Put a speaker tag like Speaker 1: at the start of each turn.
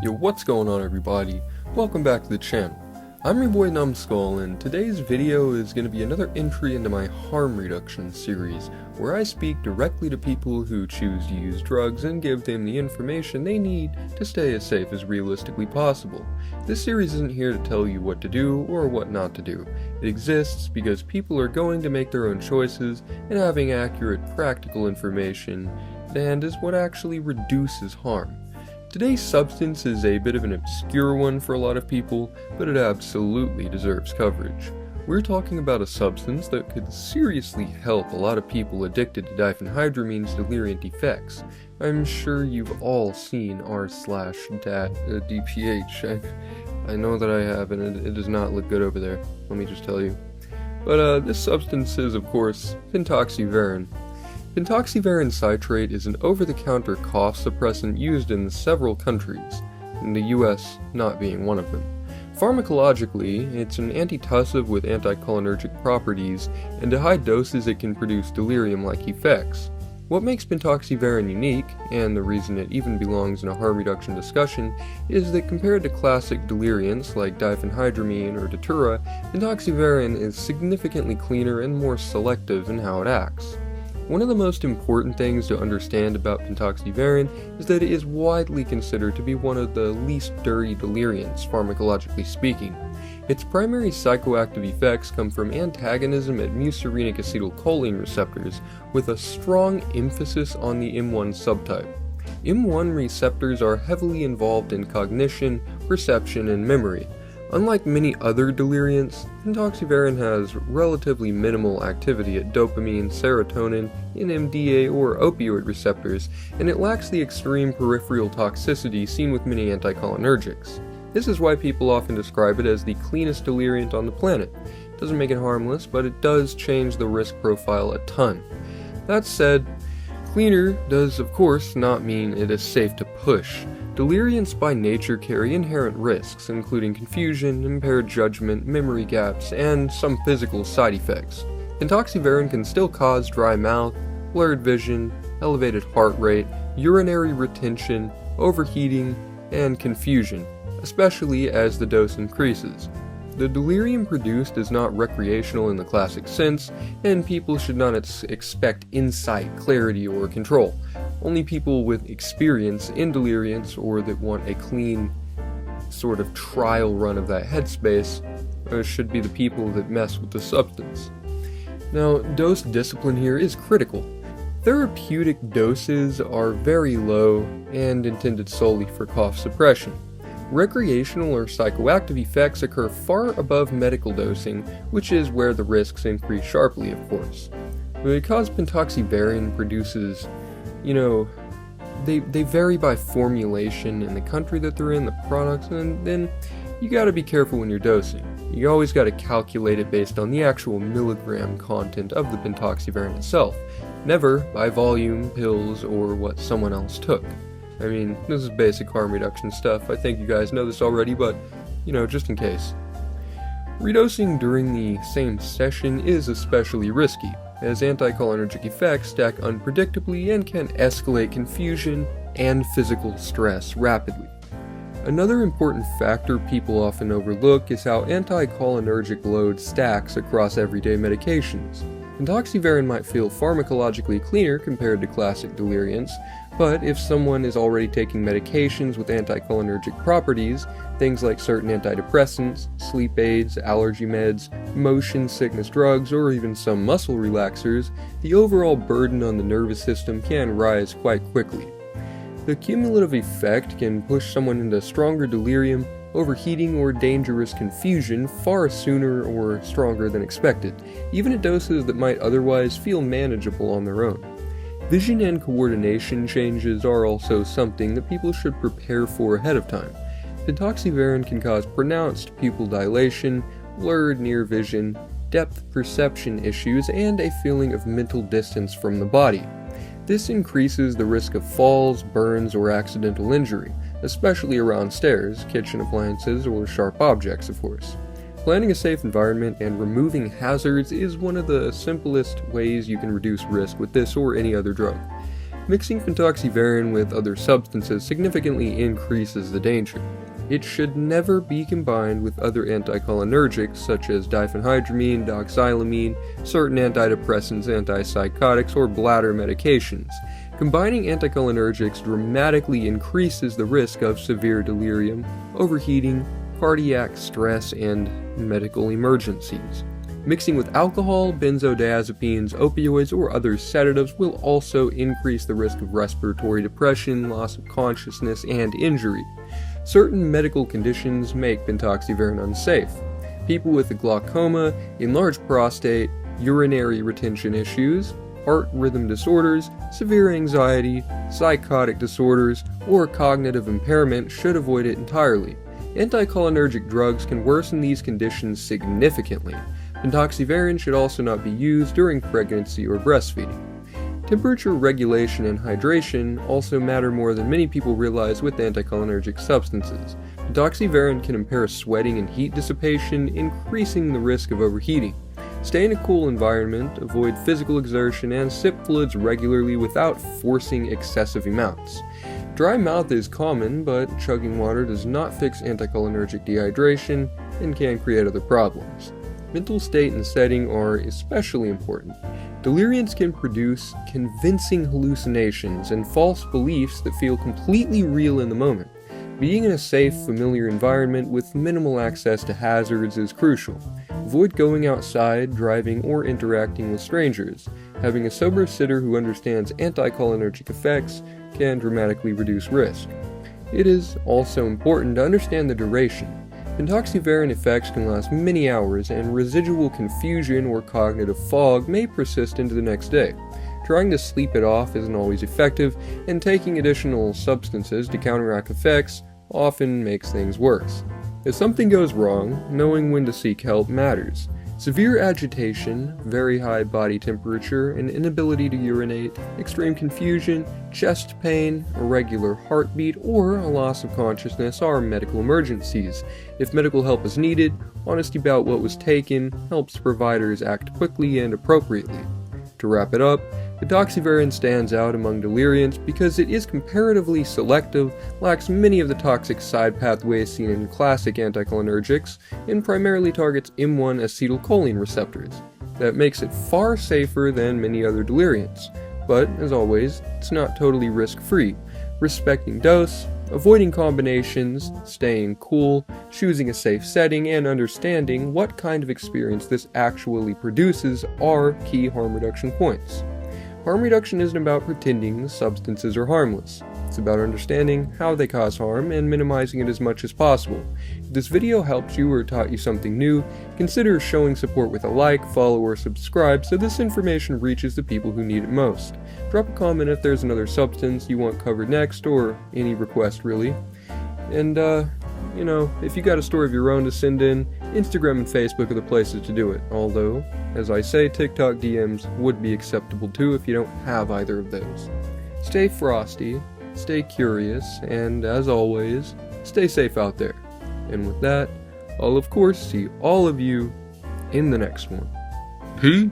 Speaker 1: Yo, what's going on everybody? Welcome back to the channel. I'm your boy Numbskull, and today's video is going to be another entry into my harm reduction series, where I speak directly to people who choose to use drugs and give them the information they need to stay as safe as realistically possible. This series isn't here to tell you what to do or what not to do. It exists because people are going to make their own choices, and having accurate, practical information at hand is what actually reduces harm. Today's substance is a bit of an obscure one for a lot of people, but it absolutely deserves coverage. We're talking about a substance that could seriously help a lot of people addicted to diphenhydramines deliriant effects. I'm sure you've all seen r/DPH. I know that I have, and it does not look good over there, let me just tell you. But this substance is, of course, Pentoxyverine. Pentoxyverine citrate is an over-the-counter cough suppressant used in several countries, and the US not being one of them. Pharmacologically, it's an antitussive with anticholinergic properties, and at high doses it can produce delirium-like effects. What makes Pentoxyverine unique, and the reason it even belongs in a harm reduction discussion, is that compared to classic deliriants like diphenhydramine or datura, Pentoxyverine is significantly cleaner and more selective in how it acts. One of the most important things to understand about Pentoxyverine is that it is widely considered to be one of the least dirty deliriants, pharmacologically speaking. Its primary psychoactive effects come from antagonism at muscarinic acetylcholine receptors, with a strong emphasis on the M1 subtype. M1 receptors are heavily involved in cognition, perception, and memory. Unlike many other deliriants, Pentoxyverine has relatively minimal activity at dopamine, serotonin, NMDA, or opioid receptors, and it lacks the extreme peripheral toxicity seen with many anticholinergics. This is why people often describe it as the cleanest deliriant on the planet. It doesn't make it harmless, but it does change the risk profile a ton. That said, cleaner does of course not mean it is safe to push. Deliriants by nature carry inherent risks, including confusion, impaired judgment, memory gaps, and some physical side effects. Pentoxyverine can still cause dry mouth, blurred vision, elevated heart rate, urinary retention, overheating, and confusion, especially as the dose increases. The delirium produced is not recreational in the classic sense, and people should not expect insight, clarity, or control. Only people with experience in deliriants or that want a clean sort of trial run of that headspace should be the people that mess with the substance. Now, dose discipline here is critical. Therapeutic doses are very low and intended solely for cough suppression. Recreational or psychoactive effects occur far above medical dosing, which is where the risks increase sharply, of course. Because Pentoxyverine produces, they vary by formulation and the country that they're in, the products, and then you gotta be careful when you're dosing. You always gotta calculate it based on the actual milligram content of the Pentoxyverine itself, never by volume, pills, or what someone else took. I mean, this is basic harm reduction stuff. I think you guys know this already, but, just in case. Redosing during the same session is especially risky, as anticholinergic effects stack unpredictably and can escalate confusion and physical stress rapidly. Another important factor people often overlook is how anticholinergic load stacks across everyday medications. Pentoxyverine might feel pharmacologically cleaner compared to classic deliriants, but if someone is already taking medications with anticholinergic properties, things like certain antidepressants, sleep aids, allergy meds, motion sickness drugs, or even some muscle relaxers, the overall burden on the nervous system can rise quite quickly. The cumulative effect can push someone into stronger delirium, overheating, or dangerous confusion far sooner or stronger than expected, even at doses that might otherwise feel manageable on their own. Vision and coordination changes are also something that people should prepare for ahead of time. Pentoxyverine can cause pronounced pupil dilation, blurred near vision, depth perception issues, and a feeling of mental distance from the body. This increases the risk of falls, burns, or accidental injury, especially around stairs, kitchen appliances, or sharp objects, of course. Planning a safe environment and removing hazards is one of the simplest ways you can reduce risk with this or any other drug. Mixing pentoxyverine with other substances significantly increases the danger. It should never be combined with other anticholinergics such as diphenhydramine, doxylamine, certain antidepressants, antipsychotics, or bladder medications. Combining anticholinergics dramatically increases the risk of severe delirium, overheating, cardiac stress, and medical emergencies. Mixing with alcohol, benzodiazepines, opioids, or other sedatives will also increase the risk of respiratory depression, loss of consciousness, and injury. Certain medical conditions make pentoxyverine unsafe. People with glaucoma, enlarged prostate, urinary retention issues, heart rhythm disorders, severe anxiety, psychotic disorders, or cognitive impairment should avoid it entirely. Anticholinergic drugs can worsen these conditions significantly. Pentoxyverine should also not be used during pregnancy or breastfeeding. Temperature regulation and hydration also matter more than many people realize with anticholinergic substances. Pentoxyverine can impair sweating and heat dissipation, increasing the risk of overheating. Stay in a cool environment, avoid physical exertion, and sip fluids regularly without forcing excessive amounts. Dry mouth is common, but chugging water does not fix anticholinergic dehydration and can create other problems. Mental state and setting are especially important. Deliriants can produce convincing hallucinations and false beliefs that feel completely real in the moment. Being in a safe, familiar environment with minimal access to hazards is crucial. Avoid going outside, driving, or interacting with strangers. Having a sober sitter who understands anticholinergic effects can dramatically reduce risk. It is also important to understand the duration. Pentoxyverine effects can last many hours, and residual confusion or cognitive fog may persist into the next day. Trying to sleep it off isn't always effective, and taking additional substances to counteract effects often makes things worse. If something goes wrong, knowing when to seek help matters. Severe agitation, very high body temperature, an inability to urinate, extreme confusion, chest pain, irregular heartbeat, or a loss of consciousness are medical emergencies. If medical help is needed, honesty about what was taken helps providers act quickly and appropriately. To wrap it up, pentoxyverine stands out among deliriants because it is comparatively selective, lacks many of the toxic side pathways seen in classic anticholinergics, and primarily targets M1 acetylcholine receptors. That makes it far safer than many other deliriants. But, as always, it's not totally risk-free. Respecting dose, avoiding combinations, staying cool, choosing a safe setting, and understanding what kind of experience this actually produces are key harm reduction points. Harm reduction isn't about pretending substances are harmless. It's about understanding how they cause harm and minimizing it as much as possible. If this video helped you or taught you something new, consider showing support with a like, follow, or subscribe so this information reaches the people who need it most. Drop a comment if there's another substance you want covered next, or any request really. And, if you got a story of your own to send in, Instagram and Facebook are the places to do it. Although, as I say, TikTok DMs would be acceptable too if you don't have either of those. Stay frosty, stay curious, and as always, stay safe out there. And with that, I'll of course see all of you in the next one. Peace!